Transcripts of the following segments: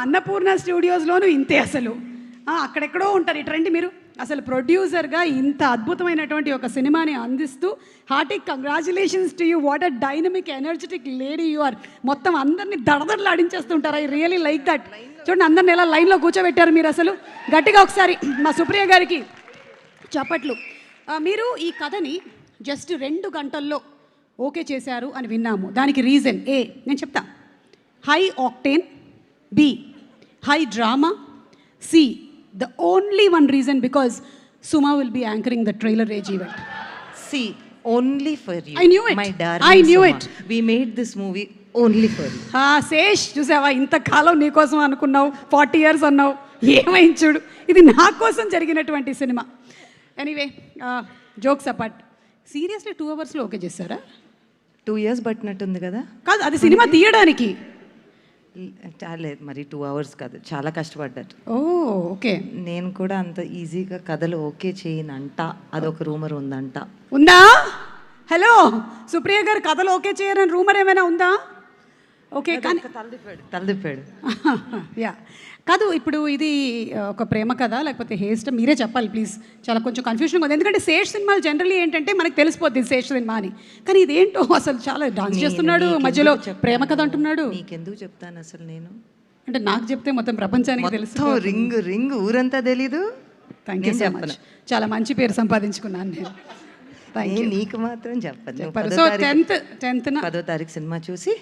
అన్నపూర్ణ స్టూడియోస్లోనూ ఇంతే అసలు. అక్కడెక్కడో ఉంటారు. ఇటండి మీరు అసలు ప్రొడ్యూసర్గా ఇంత అద్భుతమైనటువంటి ఒక సినిమాని అందిస్తూ hearty congratulations to you. What a dynamic energetic lady you are. మొత్తం అందరినీ దడదడలాడించేస్తుంటారు. I really like that. చూడండి అందరిని ఎలా లైన్లో కూర్చోబెట్టారు మీరు. అసలు గట్టిగా ఒకసారి మా సుప్రియ గారికి చప్పట్లు. మీరు ఈ కథని జస్ట్ 2 గంటల్లో ఓకే చేశారు అని విన్నాము. దానికి రీజన్ ఏ నేను చెప్తా. High octane, B high drama, C the only one reason because Suma will be anchoring the Trailer Age event. See, only for you. I knew it. My darling I knew Suma. it. We made this movie only for you. Sesh చూసావా, ఇంతకాలం నీకోసం అనుకున్నావు, 40 years అన్నావు, ఏమైంది చూడు. ఇది నా కోసం జరిగినటువంటి cinema. Anyway jokes apart, seriously 2 అవర్స్లో ఓకే చేశారా? 2 years పట్టినట్టుంది కదా. కాదు, అది సినిమా తీయడానికి. లేదు మరి 2 hours కాదు, చాలా కష్టపడ్డారు. ఓకే. నేను కూడా అంత ఈజీగా కథలు ఓకే చేయనంట, అదొక రూమర్ ఉందంట. ఉందా? హలో సుప్రియ గారు, కథలు ఓకే చేయరని రూమర్ ఏమైనా ఉందా? ఓకే కానీ తలదిప్పాడు. యా కాదు, ఇప్పుడు ఇది ఒక ప్రేమ కథ లేకపోతే హేస్ట్ మీరే చెప్పాలి ప్లీజ్. చాలా కొంచెం కన్ఫ్యూజన్ ఉంది. ఎందుకంటే శేష్ సినిమాలు జనరల్లీ ఏంటంటే మనకు తెలిసిపోద్ది శేష్ సినిమా అని, కానీ ఇదేంటో అసలు చాలా డాన్స్ చేస్తున్నాడు, మధ్యలో ప్రేమ కథ అంటున్నాడు. నీకెందుకు చెప్తాను అసలు నేను? అంటే నాకు చెప్తే మొత్తం ప్రపంచానికి తెలుసు. రింగ్ ఊరంతా తెలీదు. Thank you so much. చాలా మంచి పేరు సంపాదించుకున్నాను నేను. నీకు మాత్రం చెప్పదు. సో 10th 10వ సినిమా చూసి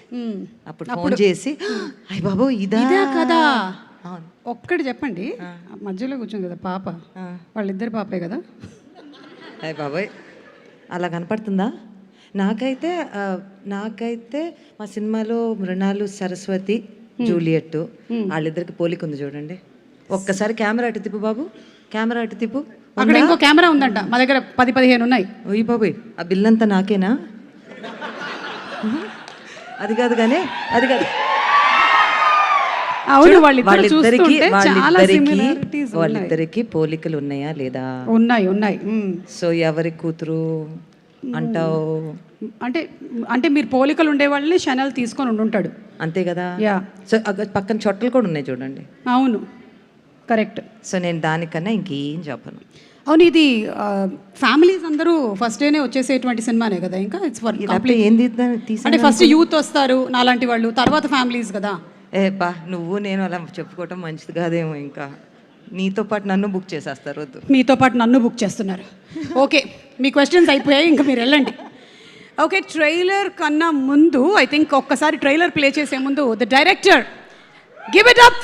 అప్పుడు ఫోన్ చేసి అయ్య బాబో ఇదా కదా ఒక్కటి చెప్పండి. మధ్యలో కూర్చుంది కదా పాప, వాళ్ళిద్దరు పాపే కదా. అయ్య బాబోయ్ అలా కనపడుతుందా? నాకైతే మా సినిమాలో మృణాలు, సరస్వతి, జూలియట్ వాళ్ళిద్దరికి పోలిక ఉంది చూడండి. ఒక్కసారి కెమెరా అటు తిప్పు బాబు, కెమెరా అటు తిప్పు. అక్కడ ఇంకో కెమెరా ఉందంట, మా దగ్గర 10-15 ఉన్నాయి. ఓయ్ బాబోయ్, ఆ బిల్ అంతా నాకేనా? అది కాదు కానీ అది కాదు. వాళ్ళిద్దరికి పోలికలు ఉన్నాయా లేదా? ఉన్నాయి. సో ఎవరి కూతురు అంటావు? అంటే మీరు పోలికలు ఉండే వాళ్ళని ఛానల్ తీసుకొని ఉంటాడు అంతే కదా. సో పక్కన చొట్టలు కూడా ఉన్నాయి చూడండి. అవును కరెక్ట్. సో నేను దానికన్నా ఇంకేం చెప్పను. అవును, ఇది ఫ్యామిలీస్ అందరూ ఫస్ట్ డేనే వచ్చేసేటువంటి సినిమానే కదా. ఇంకా ఇట్స్ ఫర్ ఏంది అంటే ఫస్ట్ యూత్ వస్తారు నాలాంటి వాళ్ళు, తర్వాత ఫ్యామిలీస్ కదా. నువ్వు నేను అలా చెప్పుకోవటం మంచిది కాదేమో. ఇంకా నీతో పాటు నన్ను బుక్ చేసేస్తారు. వద్దు, మీతో పాటు నన్ను బుక్ చేస్తున్నారు. ఓకే, మీ క్వశ్చన్స్ అయిపోయాయి, ఇంకా మీరు వెళ్ళండి. ఓకే, ట్రైలర్ కన్నా ముందు ఐ థింక్ ఒక్కసారి ట్రైలర్ ప్లే చేసే ముందు the director give it up.